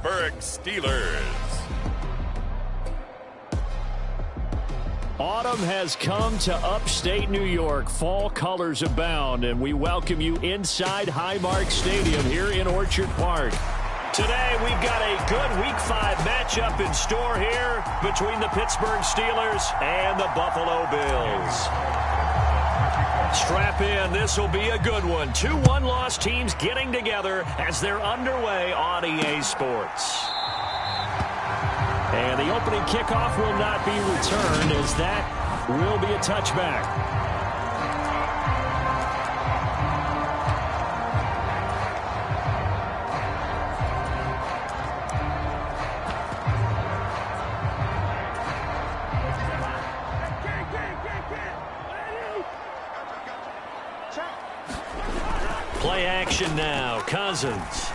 Pittsburgh Steelers. Autumn has come to upstate New York. Fall colors abound, and we welcome you inside Highmark Stadium here in Orchard Park. Today, we've got a good Week 5 matchup in store here between the Pittsburgh Steelers and the Buffalo Bills. Strap in. This will be a good one. Two one-loss teams getting together as they're underway on EA Sports. And the opening kickoff will not be returned, as that will be a touchback. Play action now. Cousins.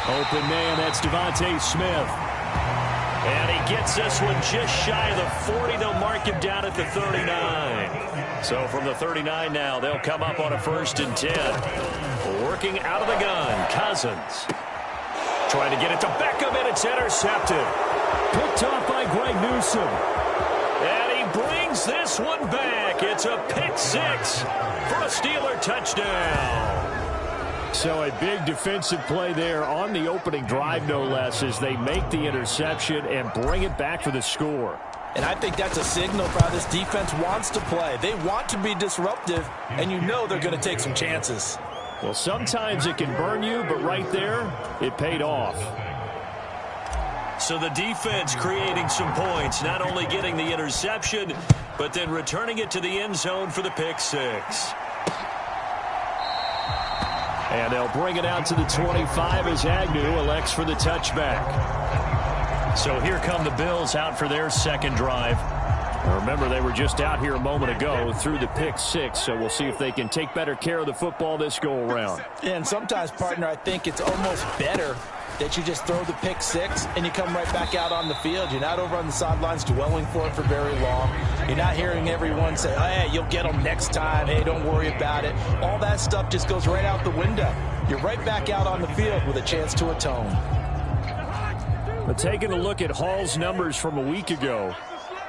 Open man, that's Devontae Smith. And he gets this one just shy of the 40. They'll mark him down at the 39. So from the 39 now, they'll come up on a 1st and 10. Working out of the gun, Cousins. Trying to get it to Beckham, and it's intercepted. Picked off by Greg Newsome. And he brings this one back. It's a pick 6 for a Steeler touchdown. So a big defensive play there on the opening drive, no less, as they make the interception and bring it back for the score. And I think that's a signal for how this defense wants to play. They want to be disruptive, and you know they're going to take some chances. Well, sometimes it can burn you, but right there, it paid off. So the defense creating some points, not only getting the interception, but then returning it to the end zone for the pick 6. And they'll bring it out to the 25 as Agnew elects for the touchback. So here come the Bills out for their second drive. Remember, they were just out here a moment ago through the pick 6, so we'll see if they can take better care of the football this go-around. And sometimes, partner, I think it's almost better that you just throw the pick 6 and you come right back out on the field. You're not over on the sidelines dwelling for it for very long. You're not hearing everyone say, oh, hey, you'll get them next time. Hey, don't worry about it. All that stuff just goes right out the window. You're right back out on the field with a chance to atone. But taking a look at Hall's numbers from a week ago,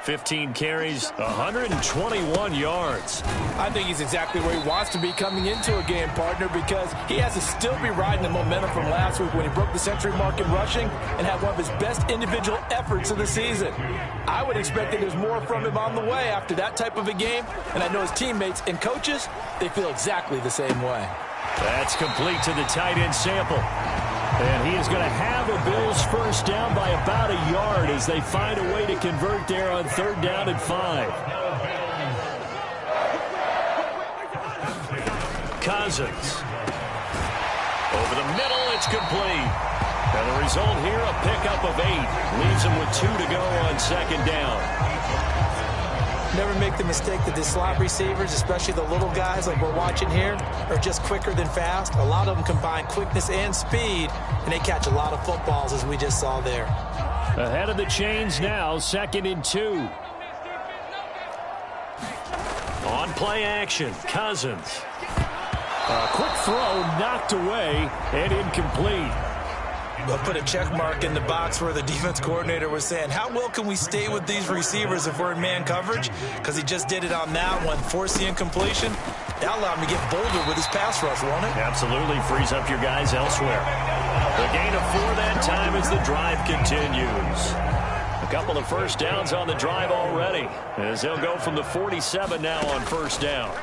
15 carries, 121 yards. I think he's exactly where he wants to be coming into a game, partner, because he has to still be riding the momentum from last week when he broke the century mark in rushing and had one of his best individual efforts of the season. I would expect that there's more from him on the way after that type of a game, and I know his teammates and coaches, they feel exactly the same way. That's complete to the tight end sample. And he is going to have a Bills first down by about a yard as they find a way to convert there on 3rd down and 5. Cousins. Over the middle, it's complete. And the result here, a pickup of 8. Leaves him with 2 to go on 2nd down. Never make the mistake that the slot receivers, especially the little guys like we're watching here, are just quicker than fast. A lot of them combine quickness and speed, and they catch a lot of footballs, as we just saw there. Ahead of the chains now, 2nd and 2. On play action, Cousins. A quick throw knocked away and incomplete. We'll put a check mark in the box where the defense coordinator was saying, how well can we stay with these receivers if we're in man coverage? Because he just did it on that one, force the incompletion. That allowed him to get bolder with his pass rush, won't it? Absolutely frees up your guys elsewhere. The gain of 4 that time as the drive continues. A couple of first downs on the drive already, as they'll go from the 47 now on 1st down.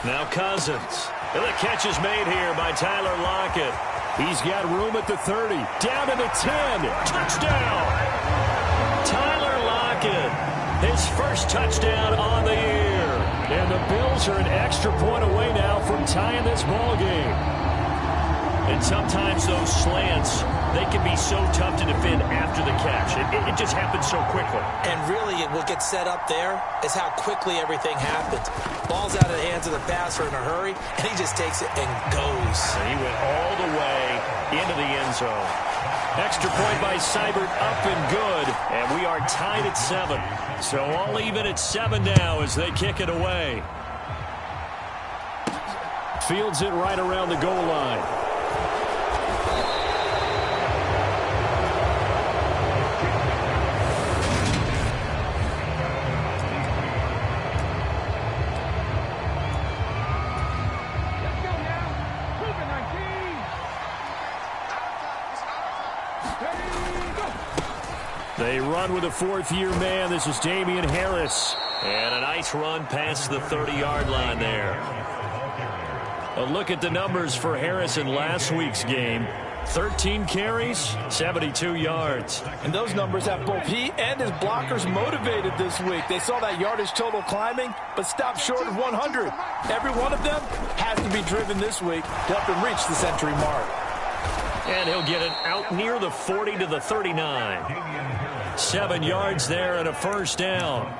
Now Cousins. And the catch is made here by Tyler Lockett. He's got room at the 30, down to the 10, touchdown! Tyler Lockett, his first touchdown on the year. And the Bills are an extra point away now from tying this ball game. And sometimes those slants, they can be so tough to defend after the catch. It just happens so quickly. And really, what gets set up there is how quickly everything happens. Ball's out of the hands of the passer in a hurry, and he just takes it and goes. And he went all the way into the end zone. Extra point by Seibert, up and good. And we are tied at 7. So all even at 7 now as they kick it away. Fields it right around the goal line. They run with a fourth-year man. This is Damian Harris. And a nice run past the 30-yard line there. A look at the numbers for Harris in last week's game. 13 carries, 72 yards. And those numbers have both he and his blockers motivated this week. They saw that yardage total climbing, but stopped short of 100. Every one of them has to be driven this week to help him reach the century mark. And he'll get it out near the 40 to the 39. 7 yards there and a first down.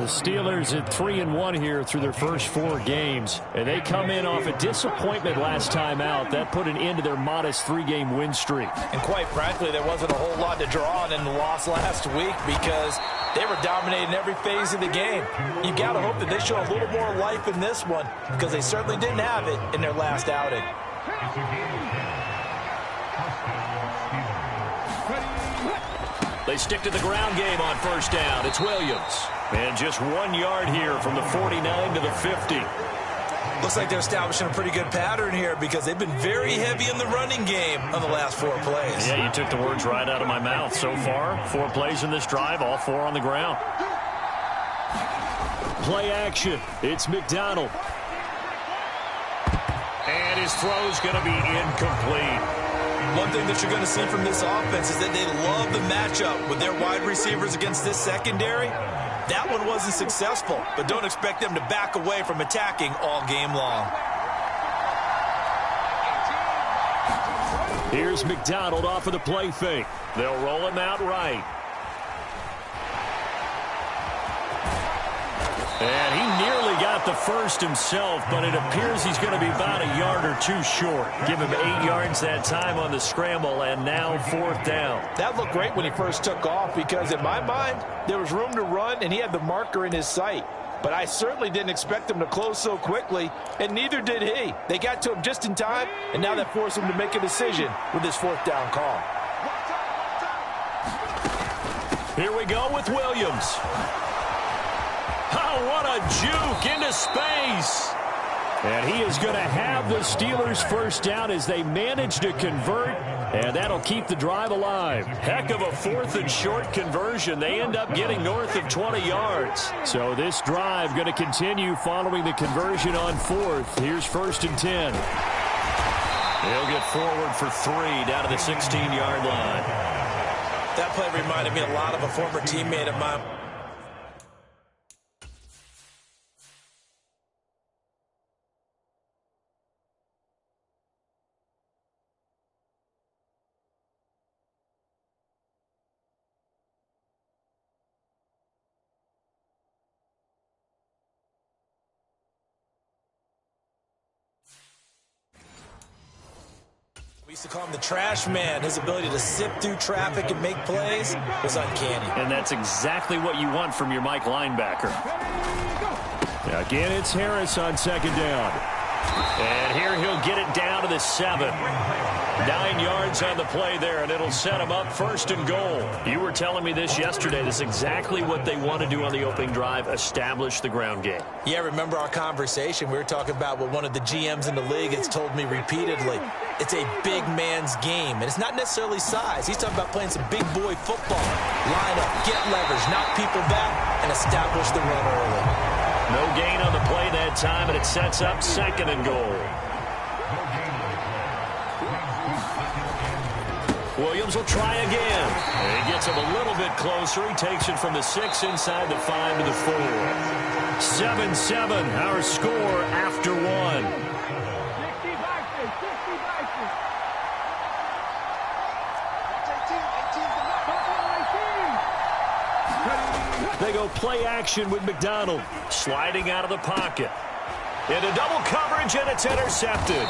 The Steelers at 3-1 here through their first 4 games. And they come in off a disappointment last time out. That put an end to their modest 3-game win streak. And quite frankly, there wasn't a whole lot to draw on in the loss last week because they were dominating every phase of the game. You got to hope that they show a little more life in this one because they certainly didn't have it in their last outing. They stick to the ground game on first down. It's Williams. And just 1 yard here from the 49 to the 50. Looks like they're establishing a pretty good pattern here because they've been very heavy in the running game on the last 4 plays. Yeah, you took the words right out of my mouth. So far, 4 plays in this drive, all 4 on the ground. Play action. It's McDonald. And his throw's going to be incomplete. One thing that you're going to see from this offense is that they love the matchup with their wide receivers against this secondary. That one wasn't successful, but don't expect them to back away from attacking all game long. Here's McDonald off of the play fake. They'll roll him out right. And he nearly got the first himself, but it appears he's going to be about a yard or 2 short. Give him 8 yards that time on the scramble, and now 4th down. That looked great when he first took off because, in my mind, there was room to run, and he had the marker in his sight. But I certainly didn't expect him to close so quickly, and neither did he. They got to him just in time, and now that forced him to make a decision with his 4th down call. Here we go with Williams. Oh, what a juke into space. And he is going to have the Steelers first down as they manage to convert, and that'll keep the drive alive. Heck of a 4th and short conversion. They end up getting north of 20 yards. So this drive going to continue following the conversion on 4th. Here's 1st and 10. He'll get forward for 3 down to the 16-yard line. That play reminded me a lot of a former teammate of mine. We used to call him the trash man. His ability to sift through traffic and make plays was uncanny. And that's exactly what you want from your Mike linebacker. Again, it's Harris on 2nd down. And here he'll get it down to the 7. 9 yards on the play there, and it'll set him up 1st and goal. You were telling me this yesterday. This is exactly what they want to do on the opening drive, establish the ground game. Yeah, remember our conversation? We were talking about what one of the GMs in the league has told me repeatedly. It's a big man's game, and it's not necessarily size. He's talking about playing some big boy football. Line up, get leverage, knock people back, and establish the run early. No gain on the play that time, and it sets up 2nd and goal. Williams will try again. And he gets him a little bit closer. He takes it from the 6 inside the 5 to the 4. 7-7, our score after 1. They go play action with McDonald. Sliding out of the pocket. Into double coverage, and it's intercepted.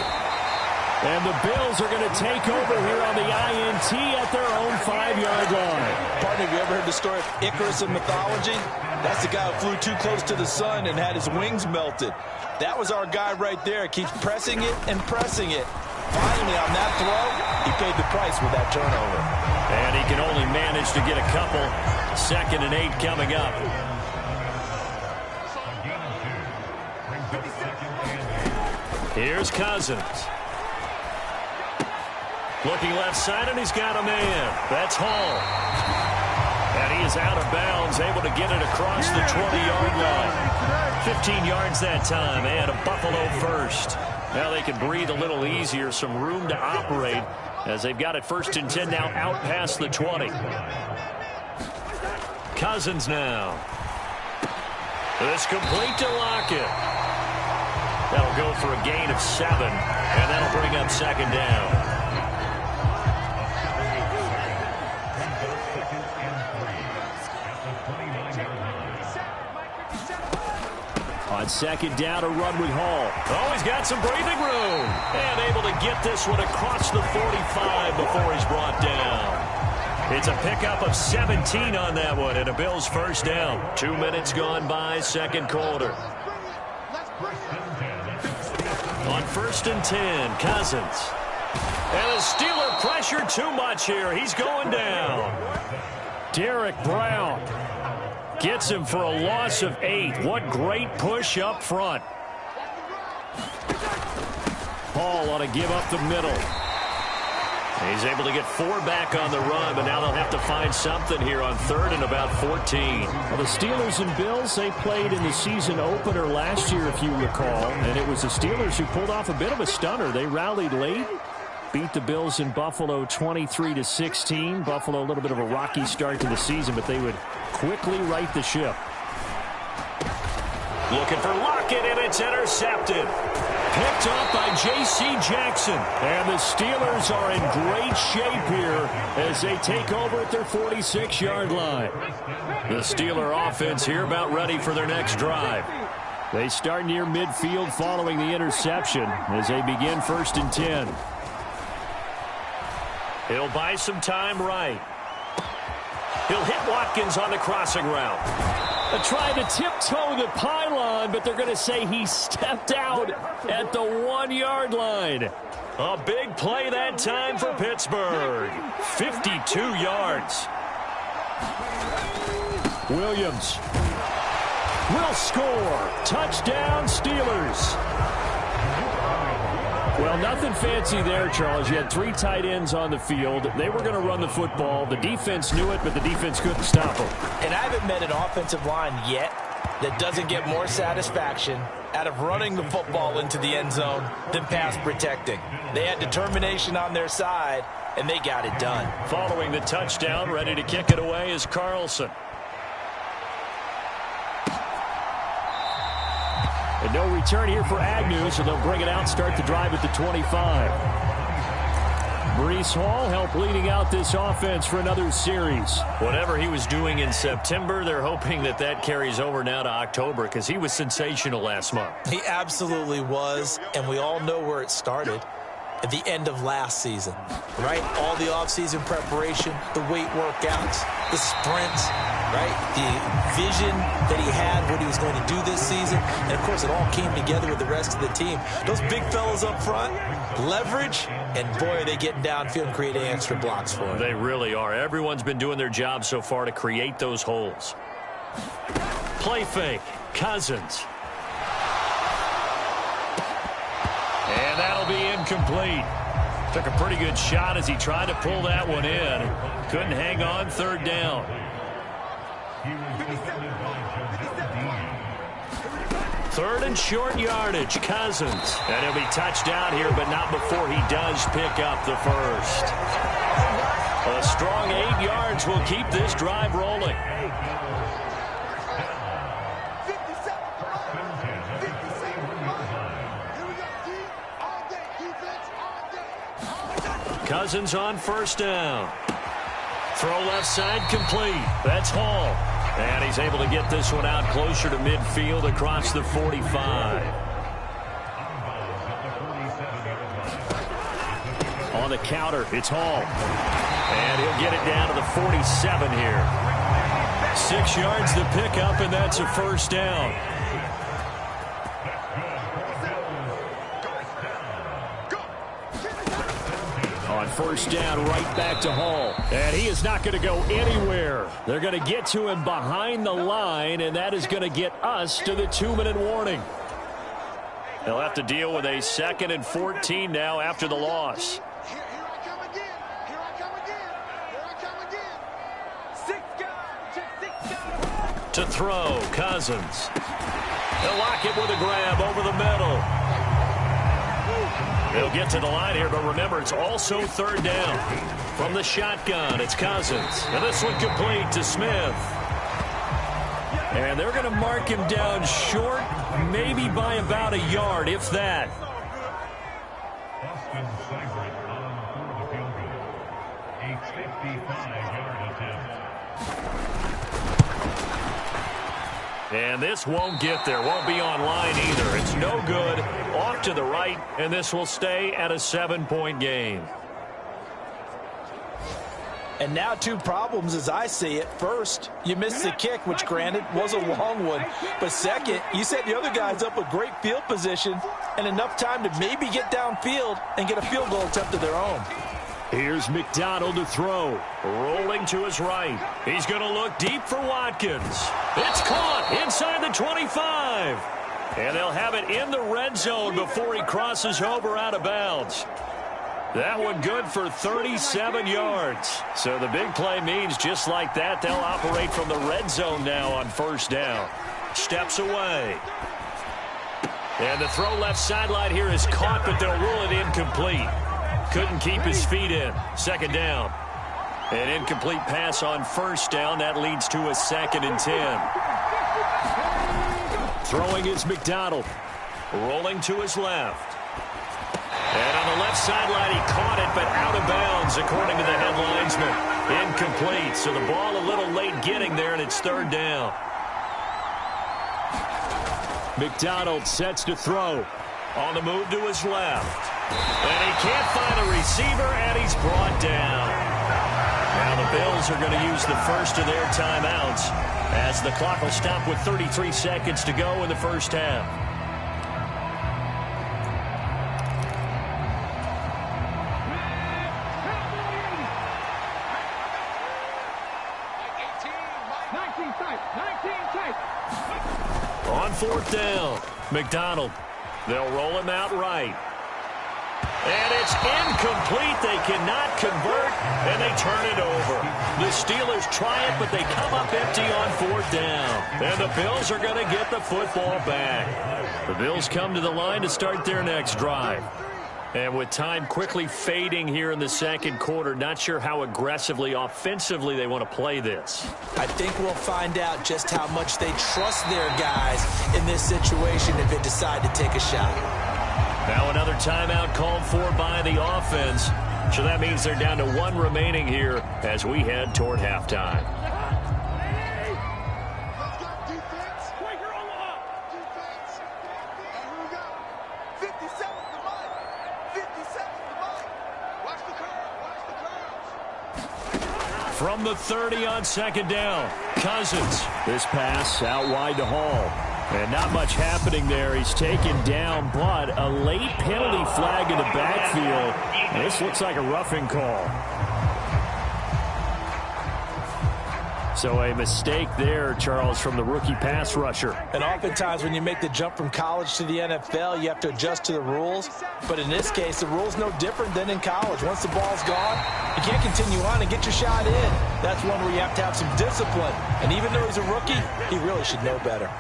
And the Bills are going to take over here on the INT at their own 5-yard line. Partner, have you ever heard the story of Icarus in mythology? That's the guy who flew too close to the sun and had his wings melted. That was our guy right there. Keeps pressing it and pressing it. Finally, on that throw, he paid the price with that turnover. And he can only manage to get a couple. 2nd and 8 coming up. Here's Cousins. Looking left side, and he's got a man. That's Hall. And he is out of bounds, able to get it across the 20-yard line. 15 yards that time, and a Buffalo first. Now they can breathe a little easier, some room to operate as they've got it 1st and 10 now out past the 20. Cousins now. It's complete to Lockett. That'll go for a gain of 7, and that'll bring up 2nd down. On 2nd down, a run with Hall. Oh, he's got some breathing room. And able to get this one across the 45 before he's brought down. It's a pickup of 17 on that one, and a Bills first down. 2 minutes gone by, 2nd quarter. On 1st and 10, Cousins. And the Steeler pressure too much here. He's going down. Derek Brown gets him for a loss of 8. What great push up front. Hall ought to give up the middle. He's able to get 4 back on the run, but now they'll have to find something here on 3rd and about 14. Well, the Steelers and Bills, they played in the season opener last year, if you recall, and it was the Steelers who pulled off a bit of a stunner. They rallied late, beat the Bills in Buffalo 23-16. Buffalo a little bit of a rocky start to the season, but they would quickly right the ship. Looking for Lockett, and it's intercepted. Picked off by J.C. Jackson. And the Steelers are in great shape here as they take over at their 46-yard line. The Steeler offense here about ready for their next drive. They start near midfield following the interception as they begin 1st and 10. He'll buy some time right. He'll hit Watkins on the crossing route. Trying to tiptoe the pylon, but they're going to say he stepped out at the 1-yard line. A big play that time for Pittsburgh. 52 yards. Williams will score. Touchdown, Steelers. Well, nothing fancy there, Charles. You had 3 tight ends on the field. They were going to run the football. The defense knew it, but the defense couldn't stop them. And I haven't met an offensive line yet that doesn't get more satisfaction out of running the football into the end zone than pass protecting. They had determination on their side, and they got it done. Following the touchdown, ready to kick it away is Carlson. And no return here for Agnew, so they'll bring it out, start the drive at the 25. Breece Hall helped leading out this offense for another series. Whatever he was doing in September, they're hoping that that carries over now to October because he was sensational last month. He absolutely was, and we all know where it started. At the end of last season, right? All the offseason preparation, the weight workouts, the sprints, right? The vision that he had, what he was going to do this season. And, of course, it all came together with the rest of the team. Those big fellas up front, leverage, and, boy, are they getting downfield and creating extra blocks for him. They really are. Everyone's been doing their job so far to create those holes. Play fake. Cousins. And that'll be incomplete. Took a pretty good shot as he tried to pull that one in. Couldn't hang on, 3rd down. Third and short yardage, Cousins. And he'll be touched down here, but not before he does pick up the first. A strong 8 yards will keep this drive rolling. Cousins on 1st down. Throw left side complete. That's Hall. And he's able to get this one out closer to midfield across the 45. On the counter, it's Hall. And he'll get it down to the 47 here. 6 yards to pick up, and that's a 1st down. On 1st down, right back to Hall. And he is not going to go anywhere. They're going to get to him behind the line, and that is going to get us to the 2-minute warning. They'll have to deal with a 2nd and 14 now after the loss. To throw, Cousins. They'll lock it with a grab over the middle. They'll get to the line here, but remember, it's also third down. From the shotgun, it's Cousins. And this one complete to Smith. And they're going to mark him down short, maybe by about a yard, if that. And this won't get there. Won't be online either. It's no good. Off to the right, and this will stay at a 7-point game. And now two problems as I see it. First, you missed the kick, which granted was a long one. But second, you set the other guys up with great field position and enough time to maybe get downfield and get a field goal attempt of their own. Here's McDonald to throw. Rolling to his right. He's going to look deep for Watkins. It's caught inside the 25. And they'll have it in the red zone before he crosses over out of bounds. That one good for 37 yards. So the big play means just like that, they'll operate from the red zone now on first down. Steps away. And the throw left sideline here is caught, but they'll rule it incomplete. Couldn't keep his feet in. Second down. An incomplete pass on first down. That leads to a 2nd and 10. Throwing is McDonald. Rolling to his left. And on the left sideline, he caught it, but out of bounds, according to the head linesman. Incomplete. So the ball a little late getting there, and it's third down. McDonald sets to throw. On the move to his left. And he can't find a receiver, and he's brought down. Now the Bills are going to use the first of their timeouts as the clock will stop with 33 seconds to go in the first half. On fourth down, McDonald. They'll roll him out right. And it's incomplete. They cannot convert, and they turn it over. The Steelers try it, but they come up empty on fourth down. And the Bills are going to get the football back. The Bills come to the line to start their next drive. And with time quickly fading here in the second quarter, not sure how aggressively, offensively they want to play this. I think we'll find out just how much they trust their guys in this situation if they decide to take a shot. Now another timeout called for by the offense. So that means they're down to one remaining here as we head toward halftime. From the 30 on second down, Cousins. This pass out wide to Hall. And not much happening there. He's taken down, but a late penalty flag in the backfield. And this looks like a roughing call. So a mistake there, Charles, from the rookie pass rusher. And oftentimes when you make the jump from college to the NFL, you have to adjust to the rules. But in this case, the rule's no different than in college. Once the ball's gone, you can't continue on and get your shot in. That's one where you have to have some discipline. And even though he's a rookie, he really should know better.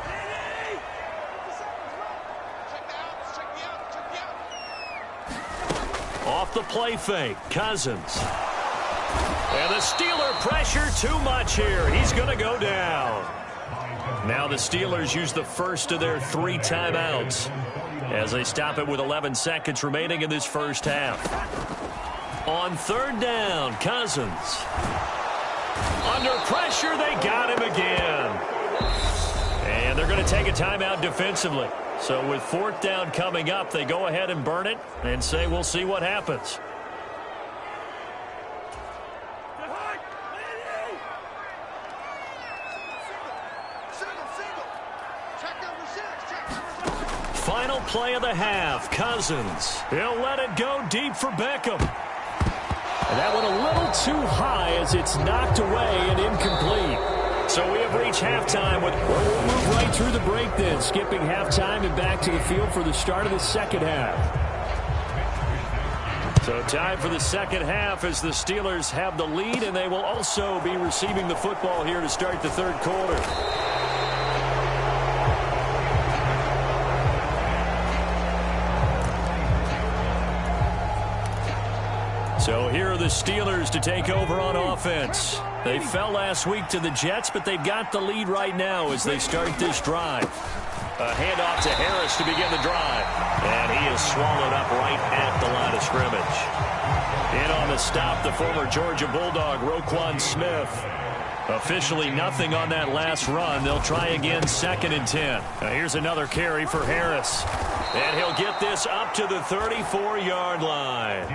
Off the play fake, Cousins. And the Steeler pressure too much here. He's going to go down. Now the Steelers use the first of their 3 timeouts as they stop it with 11 seconds remaining in this first half. On third down, Cousins. Under pressure, they got him again. And they're going to take a timeout defensively. So with fourth down coming up, they go ahead and burn it and say we'll see what happens. Final play of the half, Cousins. He'll let it go deep for Beckham. And that one a little too high as it's knocked away and incomplete. So we have reached halftime with... Well, we'll move right through the break then, skipping halftime and back to the field for the start of the second half. So time for the second half as the Steelers have the lead, and they will also be receiving the football here to start the third quarter. So here are the Steelers to take over on offense. They fell last week to the Jets, but they've got the lead right now as they start this drive. A handoff to Harris to begin the drive. And he is swallowed up right at the line of scrimmage. In on the stop, the former Georgia Bulldog, Roquan Smith. Officially nothing on that last run. They'll try again, 2nd and 10. Now here's another carry for Harris. And he'll get this up to the 34-yard line.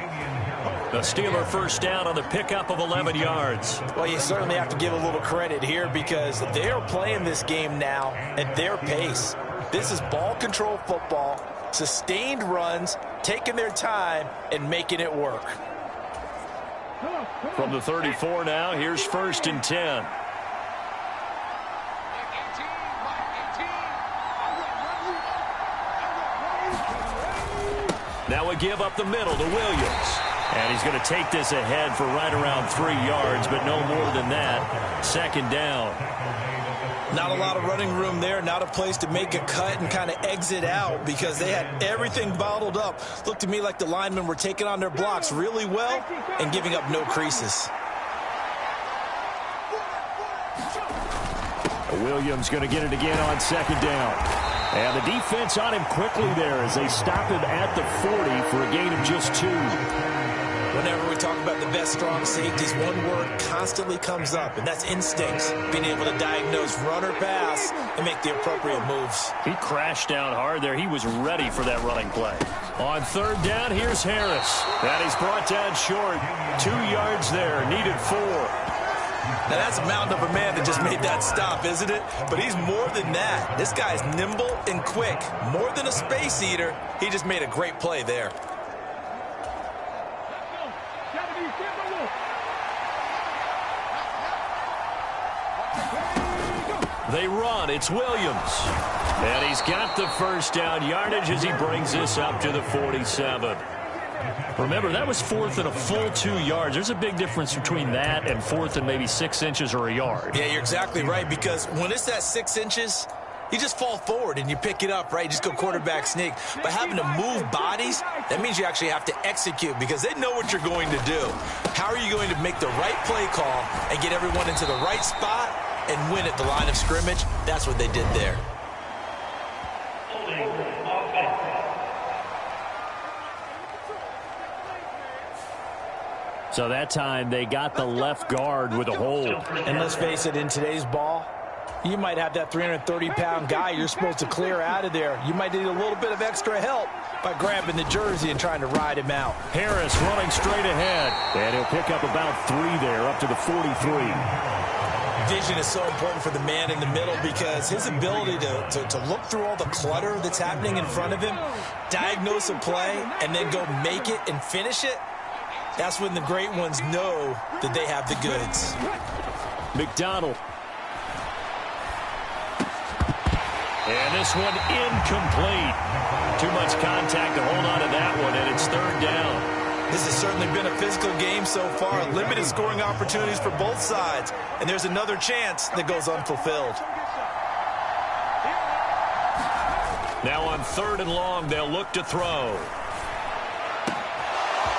A Steeler first down on the pickup of 11 yards. Well, you certainly have to give a little credit here because they are playing this game now at their pace. This is ball control football, sustained runs, taking their time and making it work. From the 34 now, here's 1st and 10. Now a give up the middle to Williams. And he's going to take this ahead for right around 3 yards, but no more than that. 2nd down. Not a lot of running room there, not a place to make a cut and kind of exit out because they had everything bottled up. Looked to me like the linemen were taking on their blocks really well and giving up no creases. Williams going to get it again on 2nd down. And the defense on him quickly there as they stop him at the 40 for a gain of just 2. Whenever we talk about the best strong safeties, one word constantly comes up, and that's instincts. Being able to diagnose run or pass and make the appropriate moves. He crashed down hard there. He was ready for that running play. On 3rd down, here's Harris. And he's brought down short. 2 yards there, needed 4. Now, that's a mountain of a man that just made that stop, isn't it? But he's more than that. This guy's nimble and quick. More than a space eater, he just made a great play there. They run. It's Williams. And he's got the first down yardage as he brings this up to the 47. Remember, that was 4th and a full 2 yards. There's a big difference between that and 4th and maybe 6 inches or a yard. Yeah, you're exactly right, because when it's at 6 inches, you just fall forward and you pick it up, right? You just go quarterback sneak. But having to move bodies, that means you actually have to execute because they know what you're going to do. How are you going to make the right play call and get everyone into the right spot and win at the line of scrimmage? That's what they did there. So that time they got the left guard with a hold. And let's face it, in today's ball, you might have that 330-pound guy you're supposed to clear out of there. You might need a little bit of extra help by grabbing the jersey and trying to ride him out. Harris running straight ahead. And he'll pick up about 3 there, up to the 43. Vision is so important for the man in the middle because his ability to look through all the clutter that's happening in front of him, diagnose a play, and then go make it and finish it, that's when the great ones know that they have the goods. McDonald. And this one incomplete. Too much contact to hold on to that one, and it's 3rd down. This has certainly been a physical game so far. Limited scoring opportunities for both sides. And there's another chance that goes unfulfilled. Now on 3rd and long, they'll look to throw.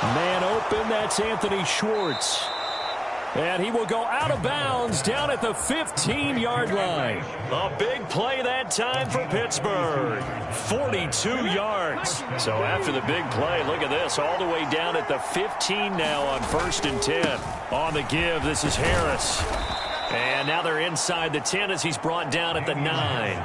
Man open, that's Anthony Schwartz. And he will go out of bounds down at the 15-yard line. A big play that time for Pittsburgh. 42 yards. So after the big play, look at this, all the way down at the 15 now on 1st and 10. On the give, this is Harris. And now they're inside the 10 as he's brought down at the 9.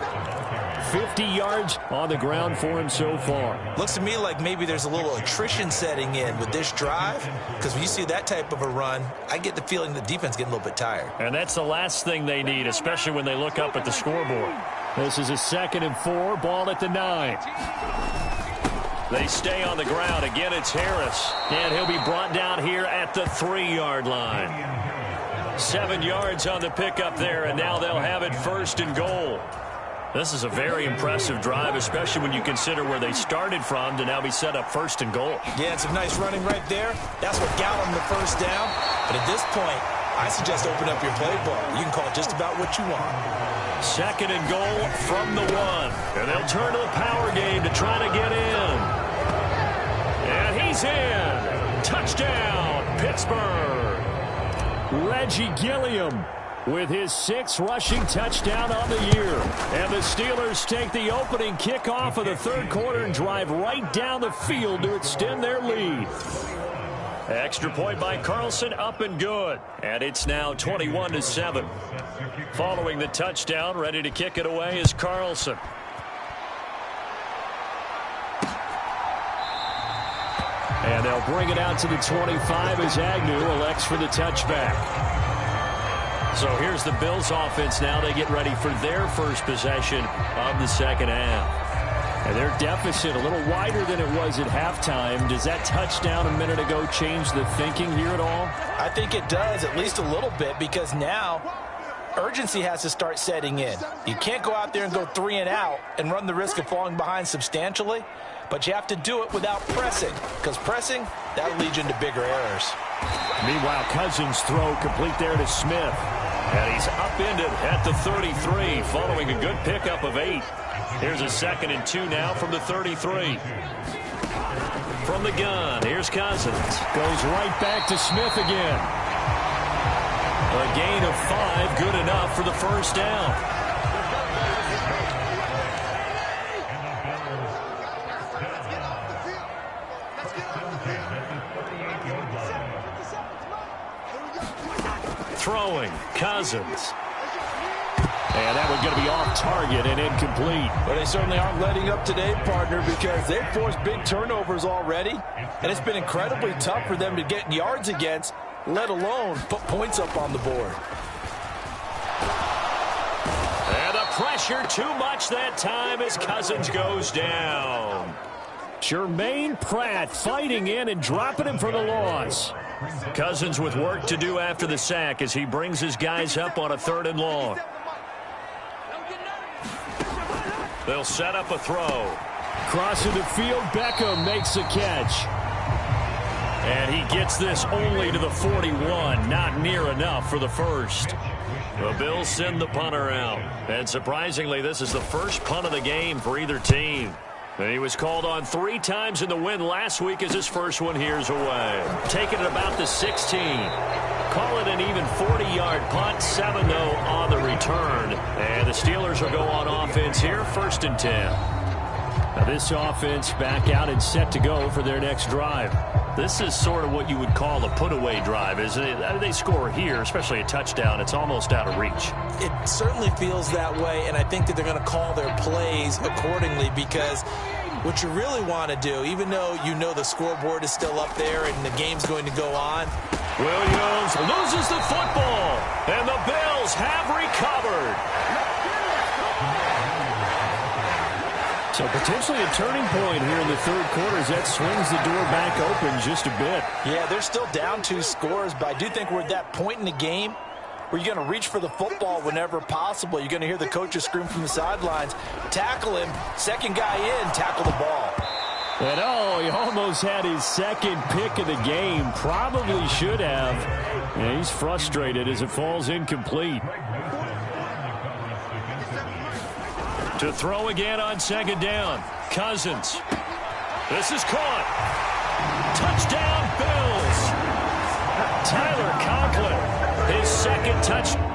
50 yards on the ground for him so far. Looks to me like maybe there's a little attrition setting in with this drive, because when you see that type of a run, I get the feeling the defense getting a little bit tired. And that's the last thing they need, especially when they look up at the scoreboard. This is a 2nd and 4, ball at the 9. They stay on the ground. Again, it's Harris. And he'll be brought down here at the 3-yard line. 7 yards on the pickup there, and now they'll have it 1st and goal. This is a very impressive drive, especially when you consider where they started from to now be set up 1st and goal. Yeah, it's some nice running right there. That's what got them the first down. But at this point, I suggest open up your playbook. You can call just about what you want. 2nd and goal from the 1. And they'll turn to the power game to try to get in. And he's in. Touchdown. Pittsburgh. Reggie Gilliam with his 6th rushing touchdown on the year. And the Steelers take the opening kickoff of the third quarter and drive right down the field to extend their lead. Extra point by Carlson, up and good. And it's now 21-7. Following the touchdown, ready to kick it away is Carlson. And they'll bring it out to the 25 as Agnew elects for the touchback. So here's the Bills offense now. They get ready for their first possession of the second half. And their deficit a little wider than it was at halftime. Does that touchdown a minute ago change the thinking here at all? I think it does, at least a little bit, because now urgency has to start setting in. You can't go out there and go 3 and out and run the risk of falling behind substantially, but you have to do it without pressing, because pressing, that'll lead you into bigger errors. Meanwhile, Cousins' throw complete there to Smith. And he's upended at the 33 following a good pickup of 8. Here's a 2nd and 2 now from the 33. From the gun, here's Cousins. Goes right back to Smith again. A gain of 5, good enough for the first down. Throwing, Cousins. And that one's going to be off target and incomplete. Well, they certainly aren't letting up today, partner, because they've forced big turnovers already, and it's been incredibly tough for them to get yards against, let alone put points up on the board. And the pressure too much that time as Cousins goes down. Jermaine Pratt fighting in and dropping him for the loss. Cousins with work to do after the sack as he brings his guys up on a 3rd and long. They'll set up a throw. Crossing the field, Beckham makes a catch. And he gets this only to the 41. Not near enough for the first. The Bills send the punter out. And surprisingly, this is the first punt of the game for either team. And he was called on 3 times in the win last week as his first one here's away. Taking it about the 16. Call it an even 40-yard punt. 7, though, on the return. And the Steelers will go on offense here, 1st and 10. Now this offense back out and set to go for their next drive. This is sort of what you would call a put-away drive, isn't it? They score here, especially a touchdown. It's almost out of reach. It certainly feels that way, and I think that they're going to call their plays accordingly, because what you really want to do, even though you know the scoreboard is still up there and the game's going to go on. Williams loses the football, and the Bills have recovered. So potentially a turning point here in the third quarter as that swings the door back open just a bit. Yeah, they're still down 2 scores, but I do think we're at that point in the game where you're going to reach for the football whenever possible. You're going to hear the coaches scream from the sidelines, tackle him, 2nd guy in, tackle the ball. And he almost had his 2nd pick of the game. Probably should have. And he's frustrated as it falls incomplete. To throw again on 2nd down. Cousins. This is caught. Touchdown, Bills. Tyler Conklin, his 2nd touchdown.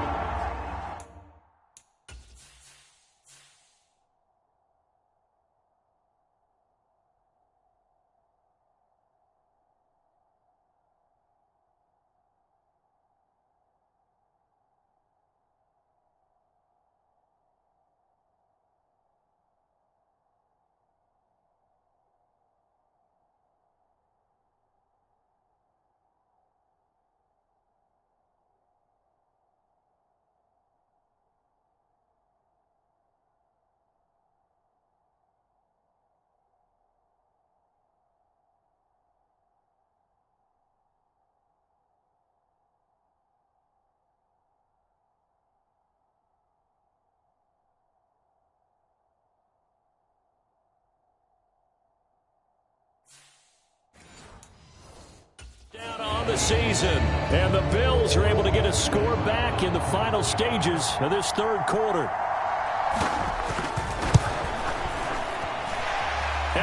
Down on the season, and the Bills are able to get a score back in the final stages of this third quarter.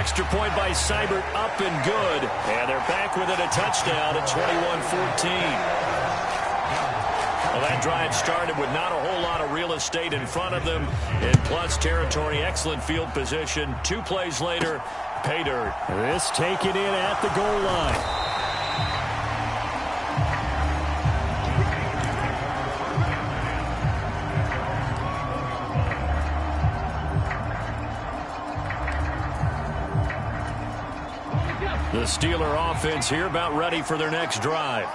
extra point by Seibert up and good. And they're back within a touchdown at 21-14. Well, that drive started with not a whole lot of real estate in front of them. In plus territory, excellent field position. 2 plays later, pay dirt. This taken in at the goal line. The Steeler offense here about ready for their next drive.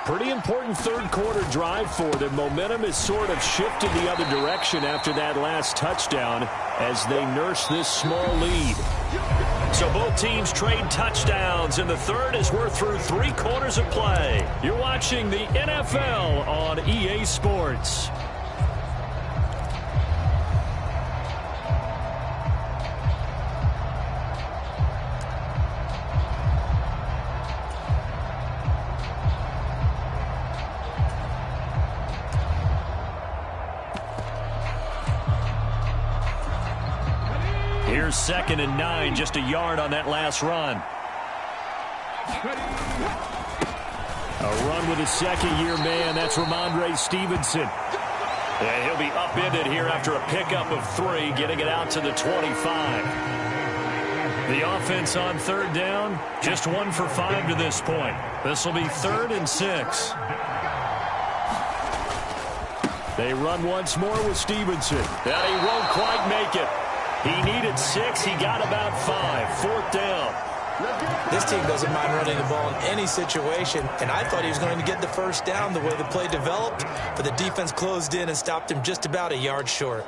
Pretty important third quarter drive for them. Momentum has sort of shifted the other direction after that last touchdown as they nurse this small lead. So both teams trade touchdowns in the third as we're through 3 quarters of play. You're watching the NFL on EA Sports. Here's 2nd and 9, just a yard on that last run. A run with a second-year man. That's Ramondre Stevenson. And he'll be upended here after a pickup of 3, getting it out to the 25. The offense on third down, just 1 for 5 to this point. This will be 3rd and 6. They run once more with Stevenson. And he won't quite make it. He needed 6. He got about 5. 4th down. This team doesn't mind running the ball in any situation, and I thought he was going to get the first down the way the play developed, but the defense closed in and stopped him just about a yard short.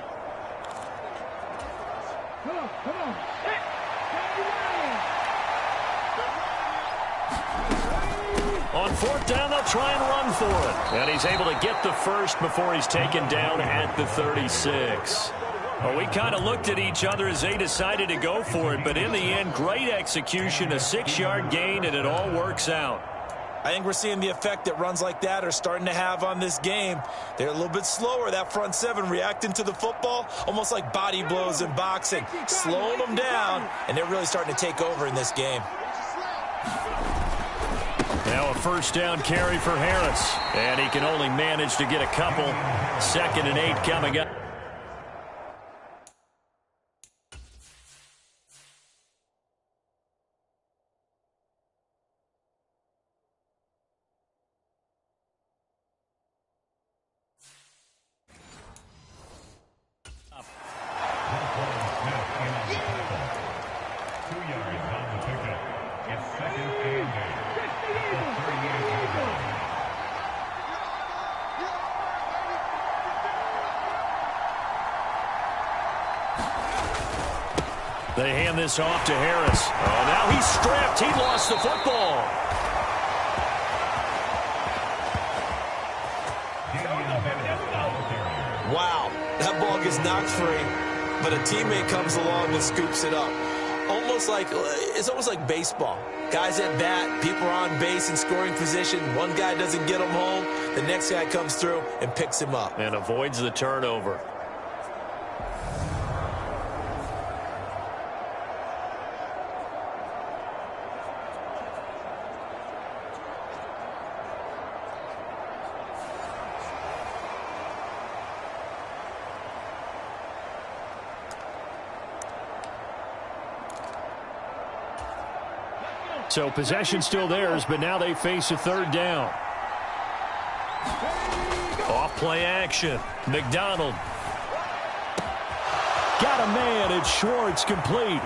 On 4th down, they'll try and run for it. And he's able to get the first before he's taken down at the 36. Well, we kind of looked at each other as they decided to go for it, but in the end, great execution, a 6-yard gain, and it all works out. I think we're seeing the effect that runs like that are starting to have on this game. They're a little bit slower, that front 7, reacting to the football, almost like body blows in boxing, slowing them down, and they're really starting to take over in this game. Now a first down carry for Harris, and he can only manage to get a couple. 2nd and 8 coming up. They hand this off to Harris. Oh, now he's stripped. He lost the football. Wow, that ball gets knocked free, but a teammate comes along and scoops it up. It's almost like baseball. Guys at bat, people are on base in scoring position. One guy doesn't get him home. The next guy comes through and picks him up. And avoids the turnover. So possession still theirs, but now they face a 3rd down. Off play action. McDonald. Got a man. It's Schwartz, complete.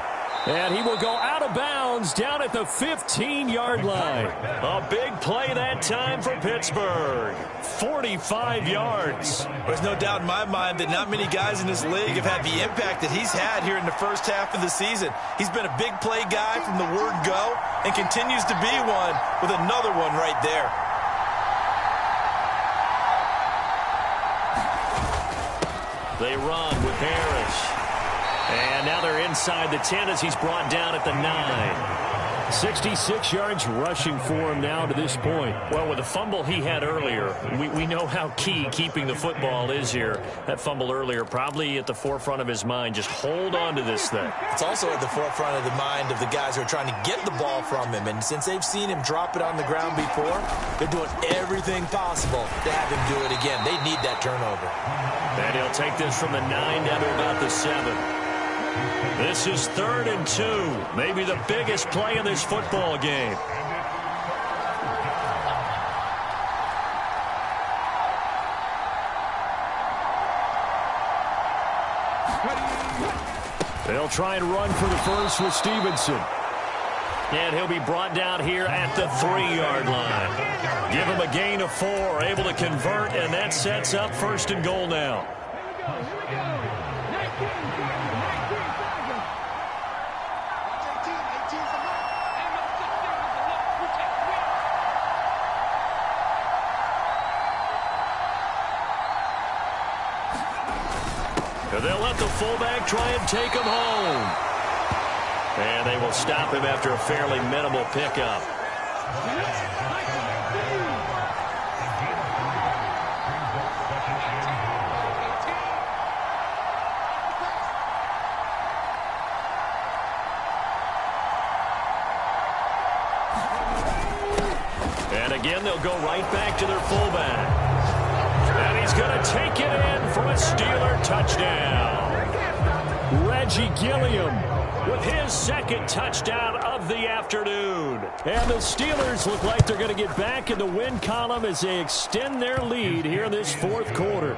And he will go out of bounds down at the 15-yard line. A big play that time for Pittsburgh. 45 yards. There's no doubt in my mind that not many guys in this league have had the impact that he's had here in the first half of the season. He's been a big play guy from the word go and continues to be one with another one right there. They run with Harris. And now they're inside the 10 as he's brought down at the 9. 66 yards rushing for him now to this point. Well, with the fumble he had earlier, we know how key keeping the football is here. That fumble earlier probably at the forefront of his mind. Just hold on to this thing. It's also at the forefront of the mind of the guys who are trying to get the ball from him. And since they've seen him drop it on the ground before, they're doing everything possible to have him do it again. They need that turnover. And he'll take this from the 9 down to about the 7. This is 3rd and 2. Maybe the biggest play in this football game. They'll try and run for the first with Stevenson. And he'll be brought down here at the 3-yard line. Give him a gain of 4, able to convert, and that sets up 1st and goal now. They'll let the fullback try and take him home. And they will stop him after a fairly minimal pickup. And again, they'll go right back to their fullback. And he's going to take it in for a Steeler touchdown. Reggie Gilliam with his 2nd touchdown of the afternoon. And the Steelers look like they're going to get back in the win column as they extend their lead here in this 4th quarter.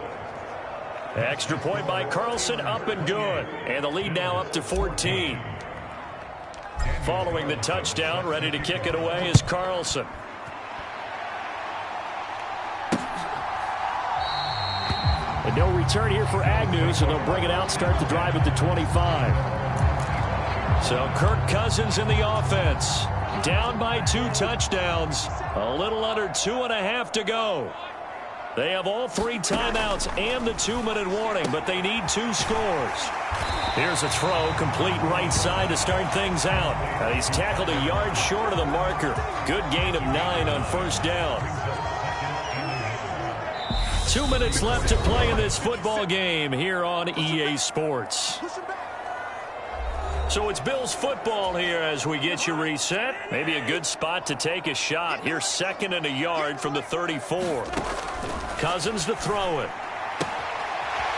Extra point by Carlson, up and good. And the lead now up to 14. Following the touchdown, ready to kick it away is Carlson. And no return here for Agnew, so they'll bring it out, start the drive at the 25. So Kirk Cousins in the offense. Down by 2 touchdowns. A little under 2.5 to go. They have all 3 timeouts and the 2-minute warning, but they need 2 scores. Here's a throw, complete right side to start things out. And he's tackled a yard short of the marker. Good gain of 9 on 1st down. 2 minutes left to play in this football game here on EA Sports. So it's Bills football here as we get you reset. Maybe a good spot to take a shot. Here's 2nd and a yard from the 34. Cousins to throw it.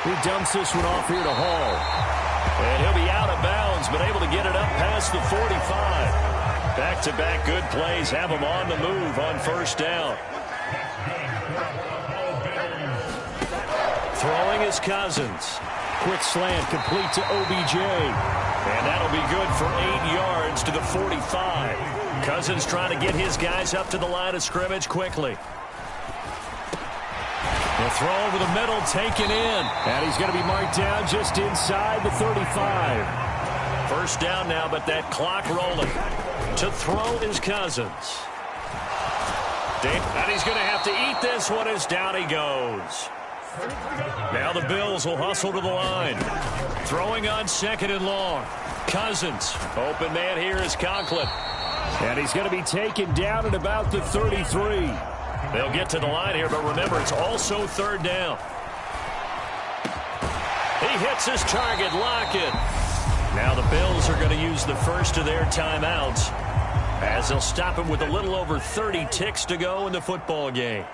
He dumps this one off here to Hall. And he'll be out of bounds, but able to get it up past the 45. Back-to-back good plays have him on the move on 1st down. Throwing is Cousins. Quick slant complete to OBJ. And that'll be good for 8 yards to the 45. Cousins trying to get his guys up to the line of scrimmage quickly. The throw over the middle taken in. And he's going to be marked down just inside the 35. 1st down now, but that clock rolling. To throw is Cousins. And he's going to have to eat this one as down he goes. Now the Bills will hustle to the line. Throwing on 2nd and long. Cousins. Open man here is Conklin. And he's going to be taken down at about the 33. They'll get to the line here, but remember, it's also 3rd down. He hits his target, Lockett. Now the Bills are going to use the first of their timeouts as they'll stop him with a little over 30 ticks to go in the football game.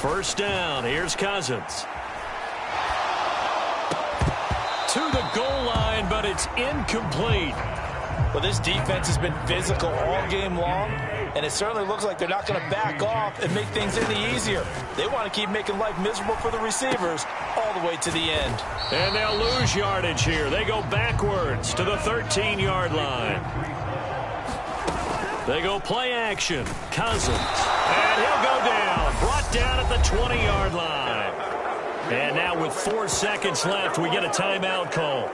1st down. Here's Cousins. To the goal line, but it's incomplete. Well, this defense has been physical all game long, and it certainly looks like they're not going to back off and make things any easier. They want to keep making life miserable for the receivers all the way to the end. And they'll lose yardage here. They go backwards to the 13-yard line. They go play action. Cousins. And he'll go down. Brought down at the 20-yard line. And now with 4 seconds left, we get a timeout call.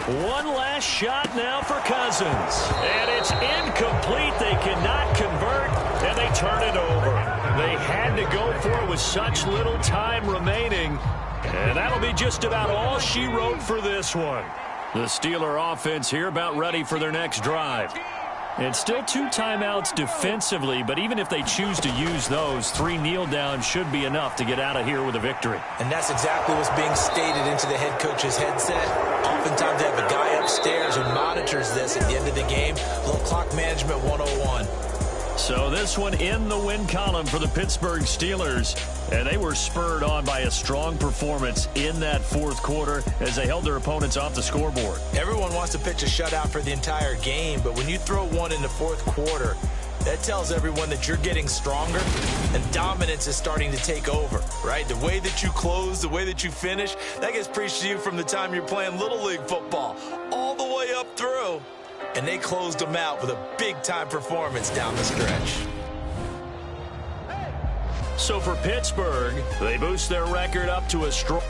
One last shot now for Cousins. And it's incomplete. They cannot convert, and they turn it over. They had to go for it with such little time remaining. And that'll be just about all she wrote for this one. The Steeler offense here about ready for their next drive. It's still 2 timeouts defensively, but even if they choose to use those, 3 kneel downs should be enough to get out of here with a victory. And that's exactly what's being stated into the head coach's headset. Oftentimes they have a guy upstairs who monitors this at the end of the game. A little clock management 101. So this one in the win column for the Pittsburgh Steelers. And they were spurred on by a strong performance in that fourth quarter as they held their opponents off the scoreboard. Everyone wants to pitch a shutout for the entire game, but when you throw one in the fourth quarter, that tells everyone that you're getting stronger and dominance is starting to take over, right? The way that you close, the way that you finish, that gets preached to you from the time you're playing Little League football all the way up through. And they closed them out with a big-time performance down the stretch. So for Pittsburgh, they boost their record up to a strong...